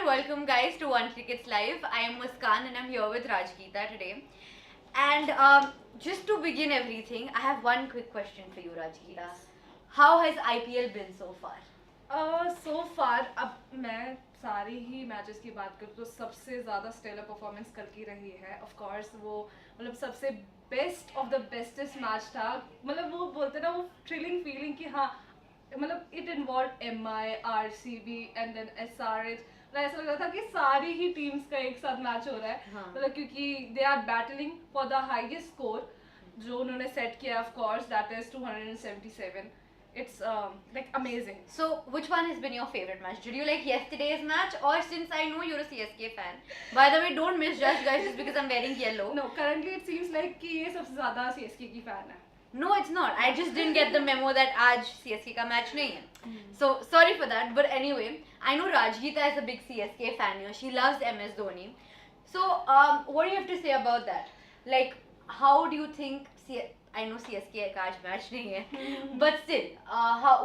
welcome guys to One Crickets Live. I am Muskan and I'm here with Rajgeeta today. And just to begin everything, I have one quick question for you, Rajgeeta. How has IPL been so far? सो फार अब मैं सारे ही matches की बात करूँ तो सबसे ज़्यादा stellar performance कल की रही है. ऑफ कोर्स वो मतलब सबसे best of the bestest match था. मतलब वो बोलते ना वो थ्रिलिंग फीलिंग कि हाँ मतलब it involve MI RCB and then SRH. मतलब ऐसा लग रहा था कि सारी ही टीम्स का एक साथ मैच हो रहा है. मतलब क्योंकि they are battling for the highest score जो उन्होंने सेट किया. Of course that is 277. It's like amazing. So, which one has been your favorite match? Did you like yesterday's match, or since I know you're a CSK fan? By the way, don't misjudge guys just because I'm wearing yellow. No, currently it seems like कि ये सबसे ज़्यादा CSK की fan है. No, it's not. I just didn't get the memo that आज CSK का match नहीं है. So sorry for that. But anyway, I know Rajgeeta is a big CSK fan here. She loves MS Dhoni. So what do you have to say about that? Like, how do you think? I know CSK का आज match नहीं है. But still,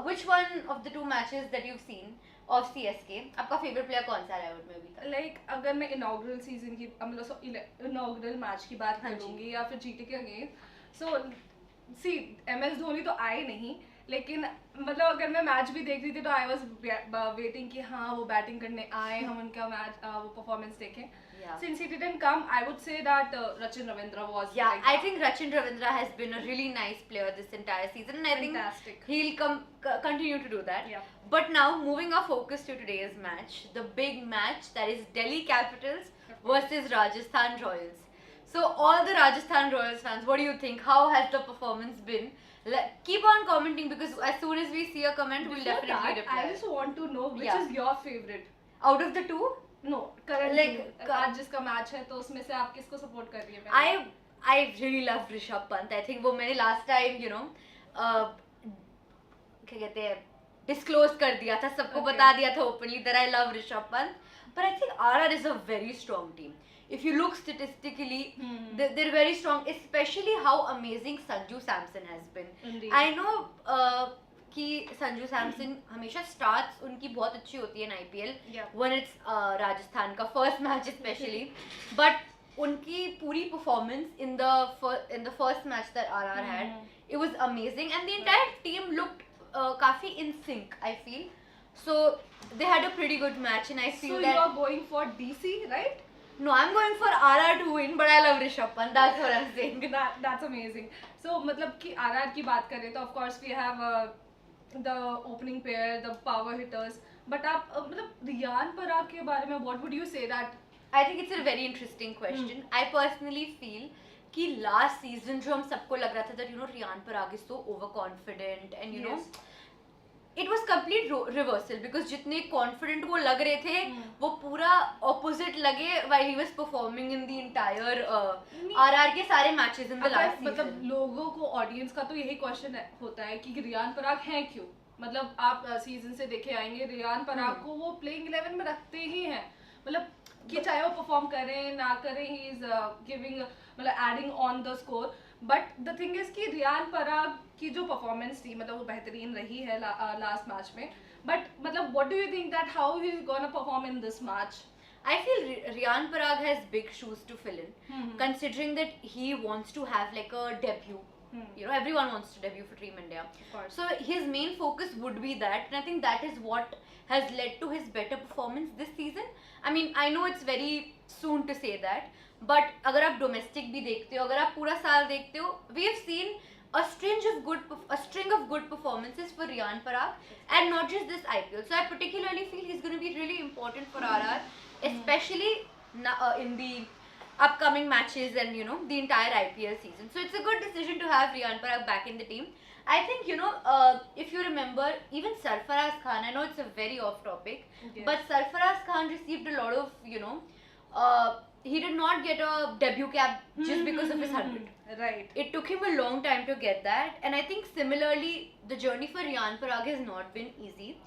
which one of the two matches that you've seen of CSK? आपका favorite player कौन सा रहा है उसमें अभी तक? Like अगर मैं inaugural season की मतलब inaugural match की बात करूँगी या फिर GT के अगेंस्ट. So सी MS धोनी तो आए नहीं, लेकिन मतलब अगर मैं मैच भी देख रही थी तो आई वाज वेटिंग कि हाँ वो बैटिंग करने आए, हम उनका मैच वो परफॉर्मेंस देखें. Since he didn't come, I would say that Rachin Ravindra was. Yeah, like I think Rachin Ravindra has been a really nice player this entire season, and I Fantastic. think he'll continue to do that. Yeah. But now, moving our focus to today's match, the big match that is Delhi Capitals versus Rajasthan Royals. So, all the Rajasthan Royals fans, what do you think? How has the performance been? Keep on commenting because as soon as we see a comment, we'll Before definitely that, reply. I just want to know which Yeah. is your favorite. Out of the two, No, currently Like, आज जिसका match है तो उसमें से आप किसको support कर रही है? I really love Rishabh Pant. I think वो मैंने last time क्या कहते हैं disclose कर दिया था, सबको बता दिया था openly that I love Rishabh Pant. But I think RR is a very strong team. If you look statistically, they're very strong, especially how amazing Sanju Samson has been. Indeed. I know कि संजू सैमसन हमेशा starts उनकी बहुत अच्छी होती है इन IPL when it's Rajasthan का first match specially, but उनकी पूरी performance in the first match that RR had, it was amazing and the entire team looked काफी in sync, I feel. So they had a pretty good match and I feel So that you are going for DC, right? no, I'm going for RR to win, but I love Rishabh Pant. That's what I'm saying. That's amazing. So मतलब कि RR की बात करें तो of course we have the opening pair, the power hitters. But आप मतलब रियान पराग के बारे में what would you say that? I think it's a very interesting question. I personally feel कि last season जो हम सबको लग रहा था that Riyan Parag is so overconfident and you know it was complete reversal because जितने confident वो लग रहे थे वो पूरा opposite लगे while he was performing in the entire RR के सारे matches in the last season. मतलब लोगों को audience का तो यही question होता है कि रियान पराग है क्यों. मतलब आप सीजन से देखे आएंगे रियान पराग को वो प्लेइंग 11 में रखते ही हैं. मतलब कि चाहे वो परफॉर्म करें ना करें, ही इज गिविंग मतलब adding on the score. But the thing is कि रियान पराग की जो परफॉर्मेंस थी मतलब वो बेहतरीन रही है लास्ट मैच में. बट मतलब what do you think that how he is gonna perform in this match? I feel Riyan Parag has big shoes to fill in, considering that he wants to have like a debut. Everyone wants to debut for Team India. So his main focus would be that, and I think that is what has led to his better performance this season. I mean, I know it's very soon to say that, but अगर आप domestic भी देखते हो, अगर आप पूरा साल देखते हो, we have seen a string of good performances for Riyan Parag, and not just this IPL. So I particularly feel he's going to be really important for RR, especially in the upcoming matches and the entire IPL season. So it's a good decision to have Riyan Parag back in the team. I think if you remember, even Sarfaraz Khan, I know it's a very off topic, but Sarfaraz Khan received a lot of he did not get a debut cap just because of his 100. Right. It took him a long time to get that, and I think similarly the journey for Riyan Parag has not been easy,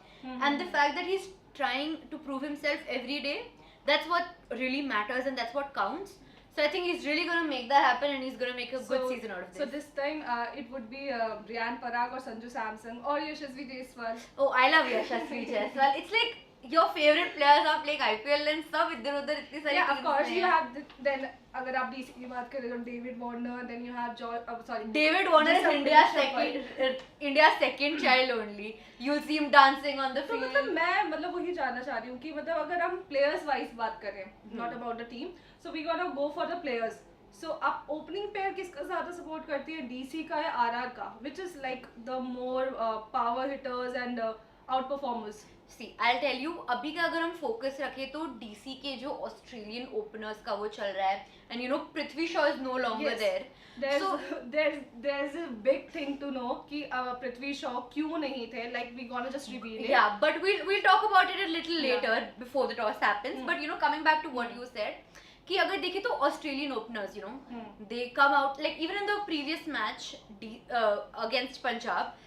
and the fact that he's trying to prove himself every day, that's what really matters and that's what counts. So I think he's really going to make that happen and he's going to make a good season out of this. So this time it would be Riyan Parag or Sanju Samson or Yashasvi Jaiswal. Oh, I love Yashasvi Jaiswal. It's like your favorite players are playing IPL and सब इधर उधर इतनी सारी Yeah, of teams course में you हैं. have then अगर आप DC की बात करें तो David Warner, then you have David Warner is Rishabh India's second child only. You'll see him dancing on the तो field. मतलब मैं वही जानना चाह रही हूँ कि मतलब अगर हम players wise बात करें, not about the team, so we gotta go for the players. So आप opening pair किसका ज़्यादा support करती है, DC का या RR का, which is like the more power hitters and outperformers. See, I'll tell you, अभी का अगर हम फोकस रखें तो डीसी के जो ऑस्ट्रेलियन ओपनर्स का वो चल रहा है and you know Prithvi Shaw is no longer there. There's a big thing to know कि पृथ्वी शॉ क्यों नहीं थे, like we gonna just reveal it. Yeah, but we'll talk about it a little later before the toss happens. But you know, coming back to what you said, कि अगर देखें तो Australian openers you know they come out like even in the previous match against Punjab.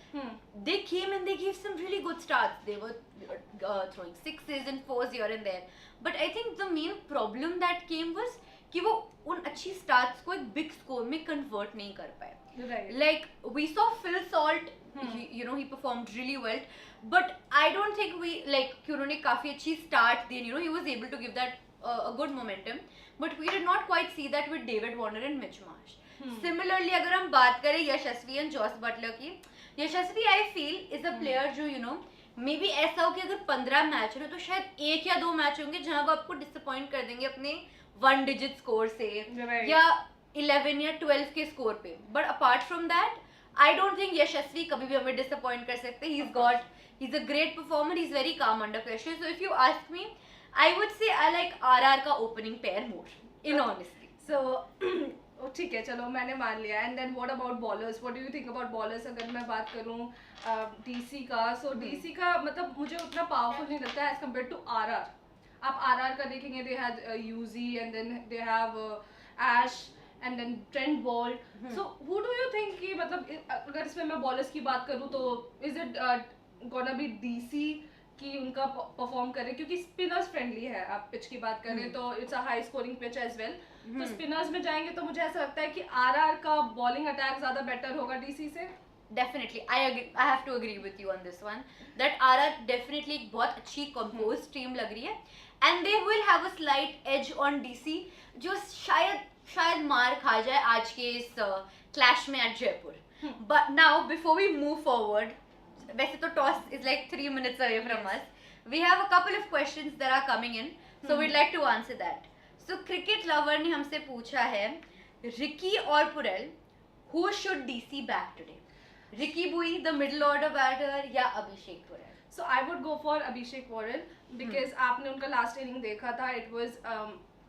They came and they gave some really good starts. They were throwing sixes and fours here and there. But I think the main problem that came was कि वो उन अच्छी starts को एक big score में convert नहीं कर पाए. Right. Like we saw Phil Salt, he performed really well. But I don't think कि उन्होंने काफी अच्छी start the. You know, he was able to give that a good momentum. But we did not quite see that with David Warner and Mitch Marsh. Similarly, अगर हम बात करें यशस्वी and Joss Butler की, यशस्वी I feel is a player जो you know maybe ऐसा हो कि अगर 15 मैच है तो शायद एक या दो मैच होंगे जहां वो आपको डिसअपॉइंट कर देंगे अपने 1 डिजिट स्कोर से या 11 या 12 के स्कोर पे. But apart from that I don't think Yashasvi कभी भी हमें डिसअपॉइंट कर सकते. he's a great performer, he's very calm under pressure. So if you ask me, I would say I like RR का opening pair more in honesty. So ठीक है, चलो मैंने मान लिया. And then what about bowlers, what do you think about bowlers? अगर मैं बात करूँ डीसी का, सो डीसी का मतलब मुझे उतना पावरफुल नहीं लगता है एज कम्पेयर टू आरआर. आप आरआर का देखेंगे, they have Yuzi and then they have Ash and then Trent Boult. So who do you think कि मतलब अगर इसमें मैं बॉलर्स की बात करूँ तो is it gonna be DC कि उनका परफॉर्म करे, क्योंकि स्पिनर्स फ्रेंडली है. आप पिच की बात करें तो it's a high scoring pitch as well. तो स्पिनर्स में जाएंगे तो मुझे ऐसा लगता है कि आरआर का बॉलिंग अटैक ज्यादा बेटर होगा डीसी से. Definitely, I have to agree with you on this one. That RR definitely एक बहुत अच्छी composed team लग रही है, and they will have a slight edge on DC जो शायद मार खा जाए आज के इस clash में at Jaipur. But now before we move forward, वैसे तो toss is like 3 minutes away from us. We have a couple of questions that are coming in, so we'd like to answer that. So cricket lover ने हमसे पूछा है, Ricky और पुरेल, who should DC back today? Ricky Bui, the middle order batter, या अभिषेक पुरेल? So I would go for अभिषेक पुरेल because आपने उनका लास्ट इनिंग देखा था. It was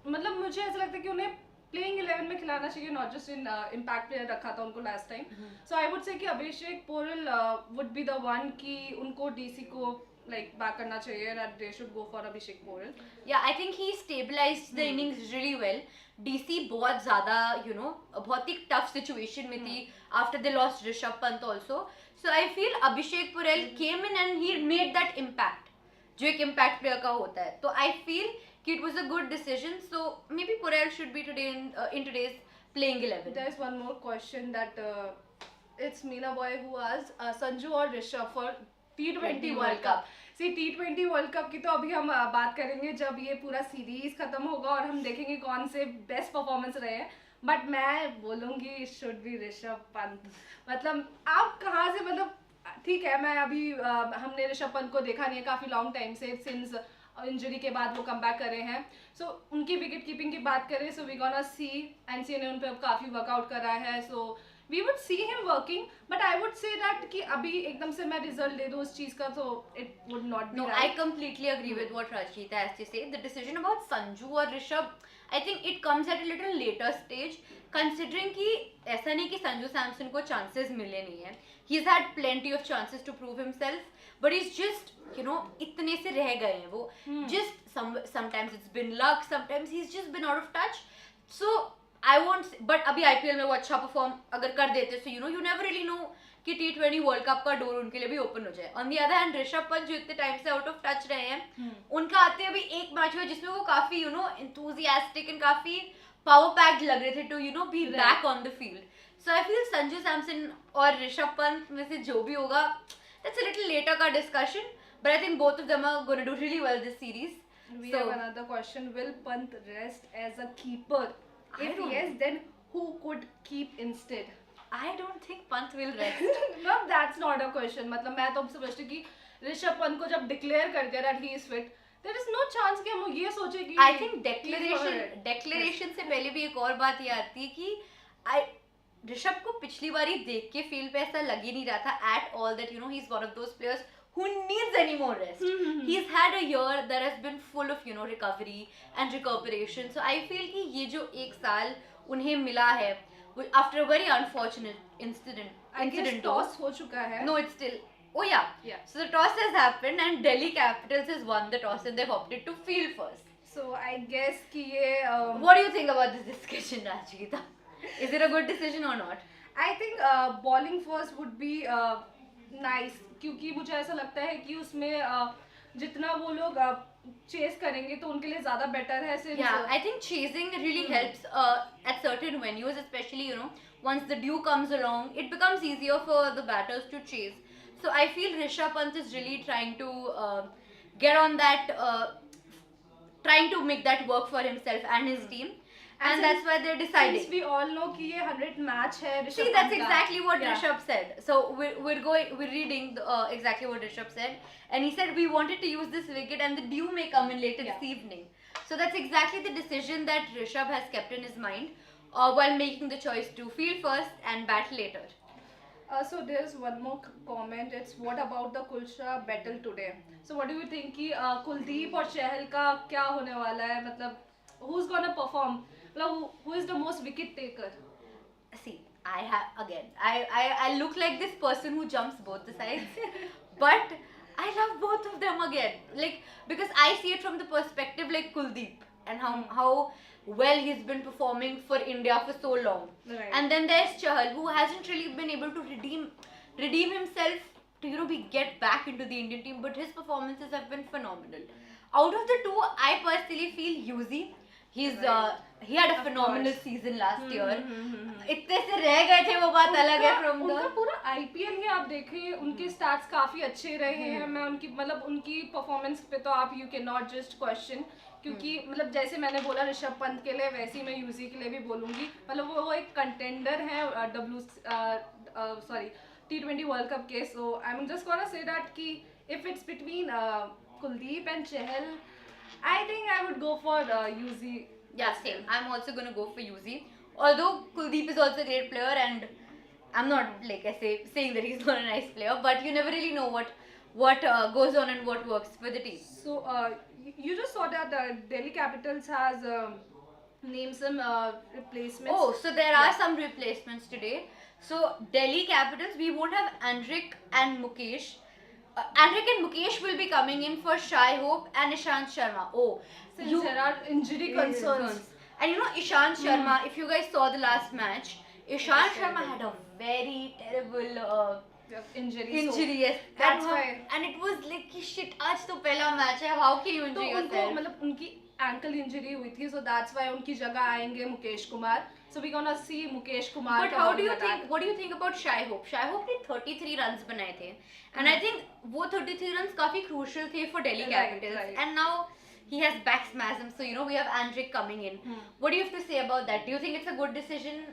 मतलब मुझे ऐसा लगता है कि उन्हें प्लेइंग 11 में खिलाना चाहिए, not just in impact player रखा था उनको last time. So I would say कि अभिषेक पुरेल वुड बी द वन कि उनको डीसी को like back करना चाहिए and they should go for Abhishek Porel. Yeah, I think he stabilized the innings really well. DC बहुत ज़्यादा बहुत ही tough situation में थी after they lost Rishabh Pant also. So I feel Abhishek Porel came in and he made that impact जो एक impact player का होता है. तो I feel कि it was a good decision. So maybe Porel should be today in today's playing 11. There is one more question that it's Meena Boy who asked Sanju or Rishabh for T20 world cup. See T20 world cup की तो अभी हम बात करेंगे जब ये पूरा series खत्म होगा और हम देखेंगे कौन से बेस्ट परफॉर्मेंस रहे हैं. बट मैं बोलूँगी शुड बी ऋषभ पंत. मतलब आप कहाँ से, मतलब ठीक है मैं अभी हमने ऋषभ पंत को देखा नहीं है काफ़ी लॉन्ग टाइम से, सिंस इंजरी के बाद वो कम बैक कर रहे हैं. सो उनकी विकेट कीपिंग की बात करें so we gonna see, NCA ने उन पर काफ़ी वर्कआउट करा है. सो we would see him working, but I would say that कि अभी एकदम से मैं रिजल्ट दे दूँ उस चीज का तो it would not be right. No, I completely agree with what Rashita has to say. The decision about Sanju or Rishabh, I think it comes at a little later stage, considering कि ऐसा नहीं कि संजू सैमसन को chances मिले नहीं हैं. He's had plenty of chances to prove himself, but he's just इतने से रह गए हैं वो. Just sometimes it's been luck, sometimes he's just been out of touch. So I won't, but अभी IPL में वो अच्छा परफॉर्म अगर कर देते so you never really know कि T20 वर्ल्ड कप का डोर उनके लिए भी ओपन हो जाए. On the other hand, Rishabh Pant जो इतने टाइम से आउट ऑफ टच रहे हैं, उनका आते अभी एक मैच हुआ जिसमें वो काफी enthusiastic and काफी पावर पैक्ड लग रहे थे to be back on the field. So I feel Sanju Samson और ऋषभ पंत में से जो भी होगा, that's a little later का discussion. but I think both of them are going to do really well this series. We have another question. Will Pant rest as a keeper? If yes, then who could keep instead? I don't think Pant will rest. No, that's not a question. मतलब मैं तो आपसे पूछती कि ऋषभ पंत को जब declare कर दिया that he is fit, there is no chance कि हम ये सोचे कि I think declaration से पहले भी एक और बात ये आती है कि ऋषभ को पिछली बारी देख के फील्ड पे ऐसा लग ही नहीं रहा था at all that he's one of those players who needs any more rest. He's had a year that has been full of recovery and recuperation. So I feel कि ये जो एक साल उन्हें मिला है after a very unfortunate incident. I guess toss हो चुका है. No, it's still. Oh yeah. So the toss has happened and Delhi Capitals has won the toss and they've opted to field first. So I guess कि ये. What do you think about this discussion, Rajgeeta? Is it a good decision or not? I think bowling first would be nice क्योंकि मुझे ऐसा लगता है कि उसमें जितना वो लोग चेस करेंगे तो उनके लिए ज़्यादा बेटर है. Yeah, I think chasing really helps at certain venues, especially once the dew comes along, it becomes easier for the batters to chase. So I feel Rishabh Pant is really trying to get on that, trying to make that work for himself and his team. And that's why they're deciding. Since we all know कि ये 100 match है Rishabh. See, that's exactly what Rishabh said. So we're reading exactly what Rishabh said, and he said we wanted to use this wicket, and the dew may come in later this evening. So that's exactly the decision that Rishabh has kept in his mind while making the choice to field first and bat later. So there's one more comment. It's what about the Kulsha battle today? So what do you think कि कुलदीप और चहल का क्या होने वाला है? मतलब who's gonna perform? Who is the most wicket taker? See, I look like this person who jumps both the sides, but I love both of them again. Like, because I see it from the perspective like Kuldeep and how well he's been performing for India for so long. Right. And then there's Chahal, who hasn't really been able to redeem himself to get back into the Indian team, but his performances have been phenomenal. Out of the two, I personally feel Yuzi. He had a phenomenal season last year. इतने से रह गए थे वो बात अलग है from the. उनका पूरा IPL ही आप देखें उनके स्टार्ट्स काफी अच्छे रहे हैं. मैं उनकी परफॉर्मेंस पे तो आप you cannot just question क्योंकि मतलब जैसे मैंने बोला ऋषभ पंत के लिए वैसे ही मैं यूजी के लिए भी बोलूँगी. मतलब वो एक कंटेंडर है T20 World Cup के. So I'm just gonna say that कि if it's between Kuldeep and Chahal, I think I would go for Yuzi. Yeah, same. I'm also going to go for Yuzi. Although Kuldeep is also a great player and I'm not saying that he's not a nice player, but you never really know what goes on and what works for the team. So you just saw that the Delhi Capitals has named some replacements. Oh, so there are some replacements today. So Delhi Capitals, we won't have Andrik and Mukesh. Andrik and Mukesh will be coming in for Shai Hope and Ishant Sharma. Oh, since there are injury concerns. And Ishant Sharma, if you guys saw the last match, Ishant Sharma had a very terrible injury. Yes. That's why. And it was like, shit, आज तो पहला match है. How can you injure yourself? तो उनको मतलब उनकी ankle injury हुई थी, so that's why उनकी जगह आएंगे Mukesh Kumar. So we're gonna see Mukesh Kumar. But what do you think about Shai Hope? Shai Hope ने 33 runs बनाए थे, and I think वो 33 runs काफी crucial थे for Delhi Capitals. Right. And now he has back spasm, so we have Andrik coming in. What do you have to say about that? Do you think it's a good decision?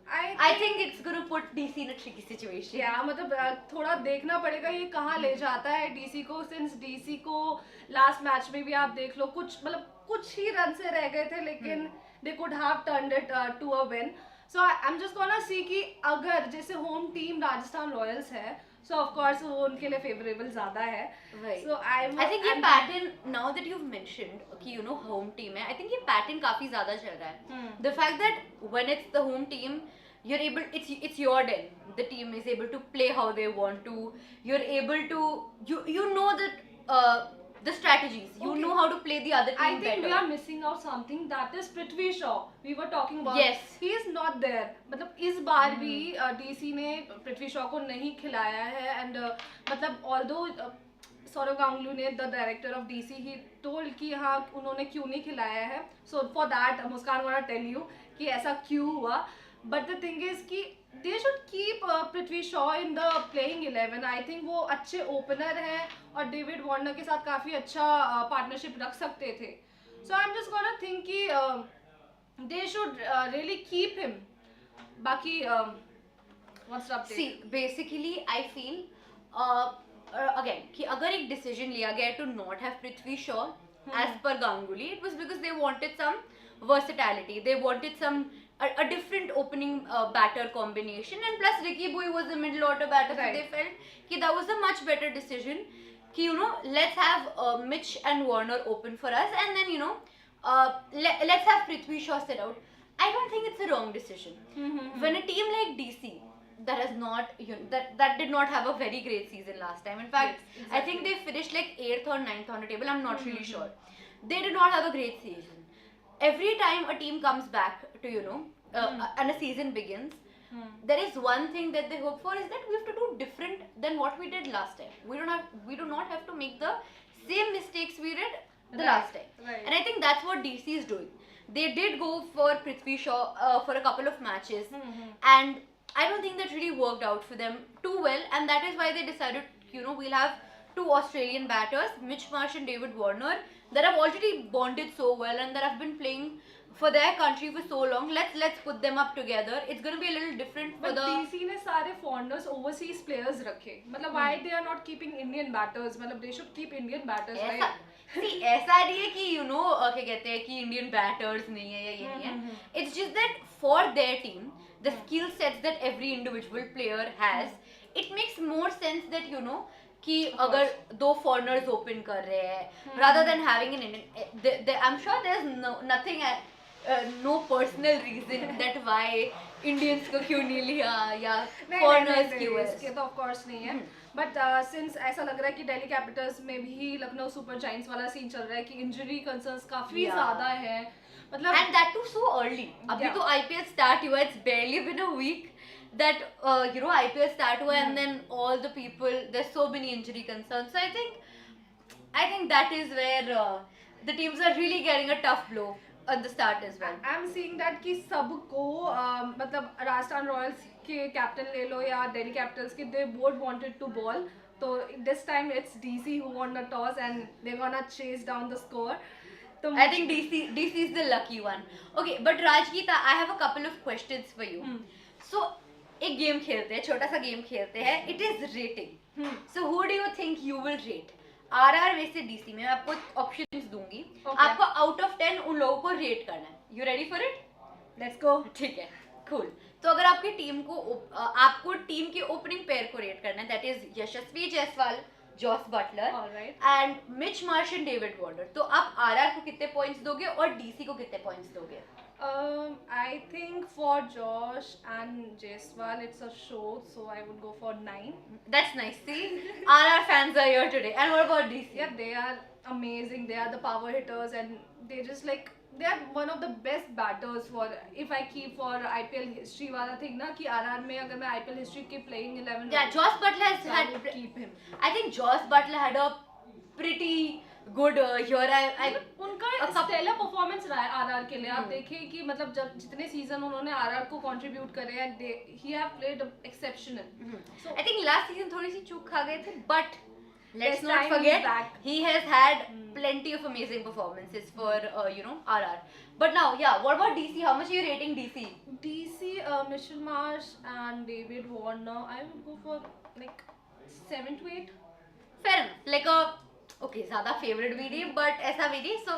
I think it's gonna put DC in a tricky situation. Yeah, मतलब थोड़ा देखना पड़ेगा ये कहाँ ले जाता है DC को. Since DC को last match में भी आप देख लो कुछ ही रन से रह गए थे, लेकिन they could have turned it to a win. So I'm just gonna see कि अगर जैसे home team राजस्थान रॉयल्स है, so of course वो उनके लिए favorable ज़्यादा है. Right. So I think ये pattern, now that you've mentioned कि home team है, I think ये pattern काफी ज़्यादा चल रहा है. The fact that when it's the home team, you're able, it's your den. The team is able to play how they want to. You're able to, you know that the strategies. You know how to play the other team better. I think we are missing out something, that is Prithvi Shaw. We were talking about. Yes. He is not there. मतलब इस बार भी DC ने पृथ्वी शॉ को नहीं खिलाया है, and मतलब although Saurav Ganguly ने the director of DC he told कि हाँ उन्होंने क्यों नहीं खिलाया है. So for that Muskan wanna tell you कि ऐसा क्यों हुआ. But the thing is कि they should keep Prithvi Shaw in the playing 11. I think वो अच्छे ओपनर हैं और डेविड वार्नर के साथ काफ़ी अच्छा पार्टनरशिप रख सकते थे. So I'm just gonna think कि they should really keep him. बाकी what's the update? See, basically I feel again कि अगर एक decision लिया गया to not have Prithvi Shaw as per Ganguly, it was because they wanted some versatility. They wanted some a different opening batter combination, and plus Ricky Boy was the middle order batter, so they felt कि that was a much better decision. कि let's have Mitch and Warner open for us, and then let's have Prithvi Shaw sit out. I don't think it's a wrong decision. When a team like DC that has not that did not have a very great season last time. In fact, yes, exactly. I think they finished like 8th or 9th on the table. I'm not really sure. They did not have a great season. Every time a team comes back to and a season begins, there is one thing that they hope for, is that we have to do different than what we did last time. We do not have to make the same mistakes we did the last time. And I think that's what DC is doing. They did go for Prithvi Shaw for a couple of matches, and I don't think that really worked out for them too well, and that is why they decided, we'll have two Australian batters, Mitch Marsh and David Warner, that have already bonded so well and that have been playing for their country for so long. Let's put them up together. It's going to be a little different for but DC ने सारे foreigners, overseas players रखे. मतलब why they are not keeping Indian batters? मतलब they should keep Indian batters, right? See, ऐसा नहीं है कि क्या कहते हैं कि Indian batters नहीं है या ये नहीं है. It's just that for their team, the skill sets that every individual player has, it makes more sense that कि अगर दो foreigners open कर रहे हैं, rather than having an Indian, I'm sure there's nothing, no personal reason that why Indians को क्यों नहीं लिया या foreigners क्यों है. इसके तो of course नहीं है. But since ऐसा लग रहा है कि दिल्ली कैपिटल्स में भी लखनऊ सुपर जायंट्स वाला सीन चल रहा है कि इंजरी कंसर्न्स काफी ज्यादा है, मतलब and that too so early. अभी तो IPL start हुआ, it's barely been a week that IPL start हुआ, and then all the people, there's so many injury concerns. So I think that is where the teams are really getting a tough blow at the start as well. I'm seeing that कि सबको मतलब Rajasthan Royals के captain ले लो या Delhi Capitals के, they both wanted to ball. So this time it's DC who won the toss and they're gonna chase down the score. So I think DC is the lucky one. Okay, but Rajgeeta, I have a couple of questions for you. So एक game खेलते हैं, छोटा सा game खेलते हैं. It is rating. So who do you think you will rate? RR वैसे DC में मैं आपको ऑप्शंस दूंगी. आपको आउट ऑफ 10 उन लोगों को रेट करना है. You ready for it? Let's go. ठीक है, cool. तो अगर आपकी टीम को आपको टीम के ओपनिंग पेयर को रेट करना है, that is Yashasvi Jaiswal, Jos Buttler and Mitch Marsh and David Warner, तो आप आरआर को कितने पॉइंट्स दोगे और डीसी को कितने पॉइंट्स दोगे? I think for Josh and Jaiswal it's a show, so I would go for 9. That's nice. See, RR fans are here today. And what about DC? Yeah, they are amazing. They are the power hitters, and they just they are one of the best batters for, if I keep for IPL history वाला thing ना कि RR में अगर मैं IPL history के playing 11, yeah, Josh Butler has had, keep him. I think Josh Butler had a pretty good year. उनका stellar performance रहा है आरआर के लिए. आप देखिए कि मतलब जब जितने सीजन उन्होंने आरआर को कंट्रीब्यूट करे हैं, he have played exceptional. So I think last season थोड़ी सी चूक खा गए थे, but let's not forget he has had plenty of amazing performances for RR. But now, yeah, what about DC? How much are you rating DC? DC, Mitchell Marsh and David Warner, I would go for 7 to 8. Fair enough. Okay, ज़्यादा favorite भी नहीं, but ऐसा भी नहीं, so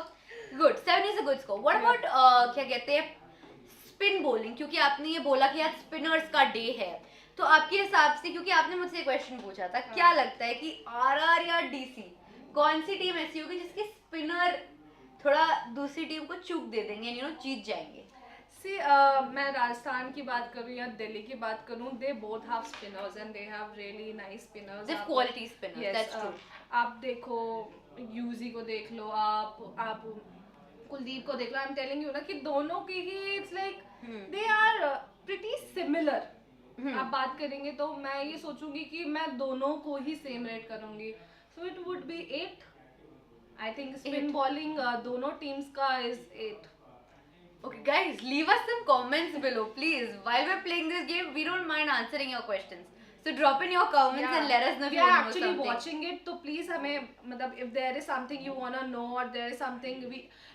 good. 7 is a good score. What about क्या कहते हैं spin bowling? क्योंकि आपने ये बोला कि आज spinners का day है, तो आपके हिसाब से, क्योंकि आपने मुझसे एक क्वेश्चन पूछा था, क्या लगता है कि आरआर या डीसी कौन सी टीम ऐसी होगी जिसके स्पिनर थोड़ा दूसरी टीम को चूक दे देंगे, जीत जाएंगे? See, मैं राजस्थान की बात करूँ या दिल्ली की बात करूँ, they both have spinners and they have really nice spinners. They have quality spinners. Yes, that's true. आप देखो यूजी को देख लो, आप कुलदीप को देख लो. I'm telling you ना कि दोनों की ही it's like they are pretty similar. आप बात करेंगे तो मैं ये सोचूंगी कि मैं दोनों को ही सेम रेट करूंगी. So it would be 8. I think spin bowling दोनों टीम्स का is 8. Okay, guys, leave us some comments below, please. While we're playing this game, we don't mind answering your questions. So drop in your comments and let us know if we you are know actually something. watching it, तो please हमें मतलब if there is something you wanna know or there is something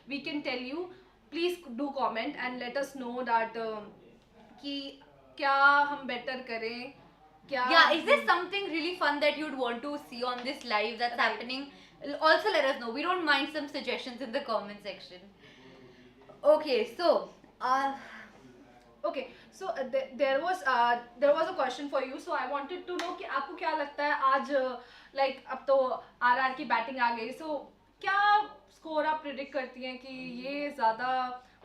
we can tell you, please do comment and let us know that कि क्या हम better करें, क्या Yeah, is there something really fun that you'd want to see on this live that's happening? Also let us know. We don't mind some suggestions in the comment section. Okay, so Okay, so there was a question for you, so I wanted to know कि आपको क्या लगता है आज like अब तो RR की batting आ गई, so क्या स्कोर आप प्रिडिक्ट करती हैं कि ये ज्यादा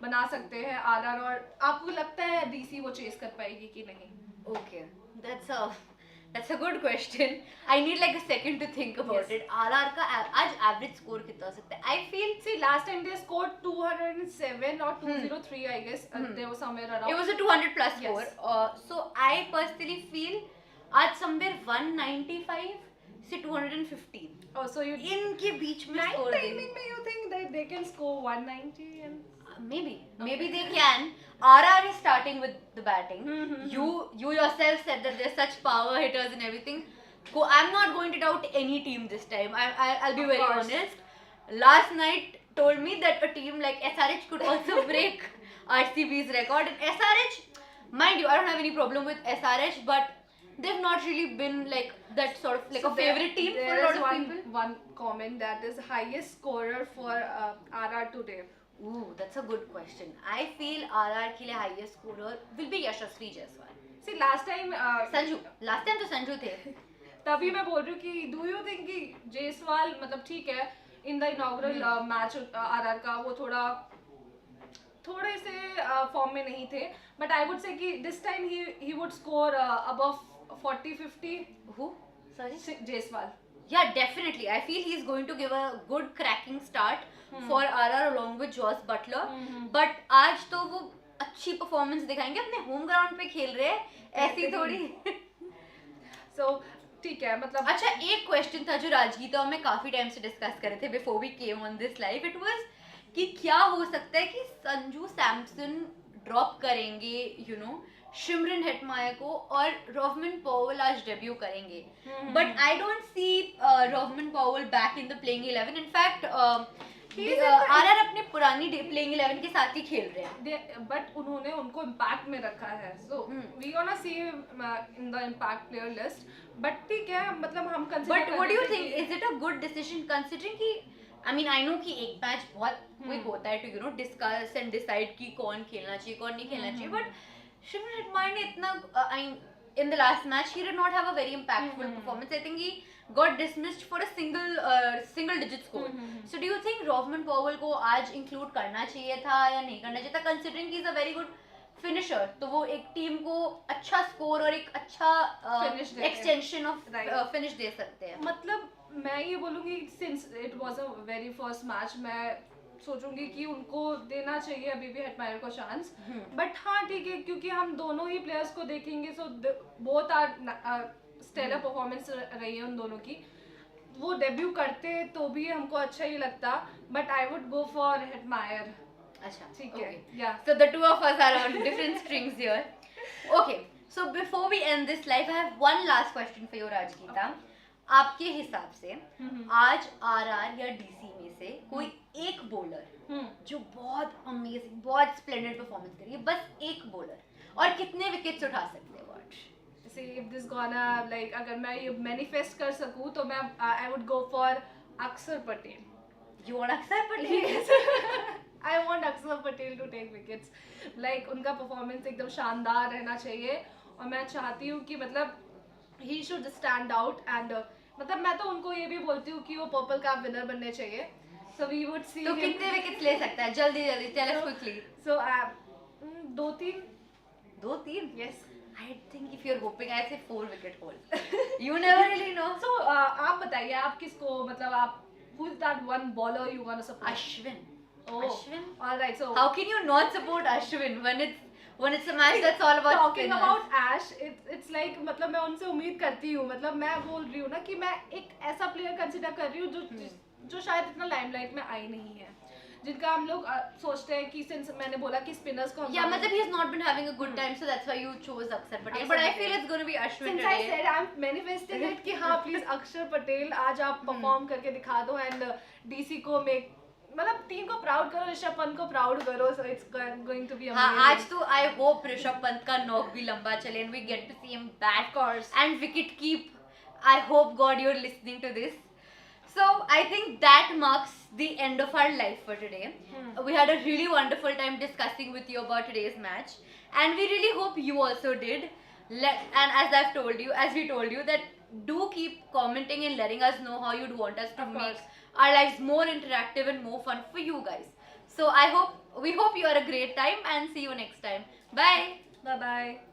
बना सकते हैं आरआर, और आपको लगता है डीसी वो चेस कर पाएगी कि नहीं? Okay, that's a good question. I need like a second to think about it. RR का आज average score कितना हो सकता है? I feel See, last time they scored 207 or 203, I guess. They were somewhere around. it was a 200 plus Yes. score. So I personally feel आज somewhere 195 से 215. Oh, so you इनके बीच में night score timing देंगे. में you think that they can score 190 and Maybe they can. RR is starting with the batting. Mm-hmm. You yourself said that there's such power hitters and everything. I'm not going to doubt any team this time. I'll be Of very course. honest. Last night told me that a team like SRH could also break RCB's record. And SRH, mind you, I don't have any problem with SRH, but they've not really been like that sort of like So a favorite team for a lot of people. One comment that is highest scorer for RR today. Ooh, that's a good question. I feel RR के लिए highest scorer will be Yashasvi Jaiswal. See, last time Sanju. Last time तो Sanju थे. तभी मैं बोल रही हूँ कि do you think कि जायसवाल मतलब ठीक है in the inaugural match RR का वो थोड़े से फॉर्म में नहीं थे, but I would say कि this time he would score above 40-50. Who? Sorry? Jaiswal. Yeah, definitely. I feel he's going to give a good cracking start for RR along with Joss Butler. But आज तो वो अच्छी performance दिखाएंगे, अपने home ground पे खेल रहे हैं, ऐसी थोड़ी. So ठीक है मतलब. अच्छा, एक question था जो राजगीता और मैं काफी टाइम से डिस्कस कर रहे थे before we came on this live. It was कि क्या हो सकता है कि संजू सैमसन ड्रॉप करेंगे, शिमरन हेटमायर को, और रोवमन पॉवेल आज डेब्यू करेंगे. But I don't see रोवमन Powell back in the playing 11. In fact RR अपने पुरानी प्लेइंग 11 के साथ ही खेल रहे हैं. बट उन्होंने उनको इम्पैक्ट में रखा है, so we gonna see in the impact player list. But ठीक है, मतलब हम consider. But what do you think, is it a good decision considering कि आई नो कि एक मैच बहुत क्विक होता है टू डिस्कस एंड डिसाइड कि कौन खेलना चाहिए कौन नहीं खेलना चाहिए, बट शिमरन हेटमायर ने इतना in the last match he did not have a very impactful performance. I think he got dismissed for a single digit score. So do you think Rovman Powell को आज include करना चाहिए था या नहीं करना चाहिए था, considering he is a very good finisher? तो वो एक टीम को अच्छा स्कोर और एक अच्छा extension of finish दे सकते हैं. मतलब मैं ये बोलूँगी since it was a very first match, मैं सोचूंगी कि उनको देना चाहिए अभी भी हेटमायर को चांस. बट हाँ ठीक है, क्योंकि हम दोनों ही प्लेयर्स को देखेंगे, so both are stellar performance रही है उन दोनों की. वो डेब्यू करते तो भी हमको अच्छा ही लगता, but I would go for Hetmyer. अच्छा ठीक है. Yeah. So the two of us are on different strings here. Okay. So before we end this live, I have one last question for you, Rajgeeta. आपके हिसाब से आज RR या DC में से कोई एक बॉलर जो बहुत अमेजिंग बहुत स्प्लेंडेड परफॉर्मेंस करी है, बस एक बॉलर, और कितने विकेट्स उठा सकते हैं वो आज? See, if this gonna like अगर मैं ये मैनिफेस्ट कर सकूं तो मैं I would go for अक्षर पटेल. You want अक्षर पटेल? I want अक्षर Patel to take wickets. Like उनका परफॉर्मेंस एकदम शानदार रहना चाहिए, और मैं चाहती हूँ कि मतलब he should stand out and मतलब मैं तो उनको ये भी बोलती हूँ कि वो पर्पल कैप विनर बनने चाहिए. So we would see. तो कितने विकेट्स ले सकता है? जल्दी tell us quickly. So 2-3. Yes. I think if you're hoping, I say 4 wicket haul. You never really know. So आप बताइए, आप किसको मतलब आप who is that one bowler you wanna support? Ashwin. Oh. Ashwin. All right. So how can you not support Ashwin when it's a match that's all about talking spinners? about Ash, it's like मतलब मैं उनसे उम्मीद करती हूँ, मतलब मैं बोल रही हूँ ना कि मैं एक ऐसा प्लेयर कंसिडर कर रही हूँ जो शायद इतना लाइमलाइट में आई नहीं है. जिनका हम लोग सोचते हैं कि since मैंने बोला कि spinners को हम Yeah, मतलब he's not been having a good time, so that's why you chose Akshar Patel. But I feel it's going to be Ashwin Since I today. said I'm manifesting it कि हाँ please अक्षर पटेल आज आप perform करके दिखा दो and DC को make मतलब टीम को प्राउड करो, ऋषभ पंत को प्राउड करो, so it's going to be amazing. हाँ, आज तो I hope ऋषभ पंत का नॉक भी लंबा चले and we get to see him back. Of course. And wicket keep. I hope God you're listening to this. So I think that marks the end of our life for today. We had a really wonderful time discussing with you about today's match, and we really hope you also did. And as we told you, that do keep commenting and letting us know how you'd want us to make our lives more interactive and more fun for you guys. So we hope you had a great time, and see you next time. Bye. Bye bye.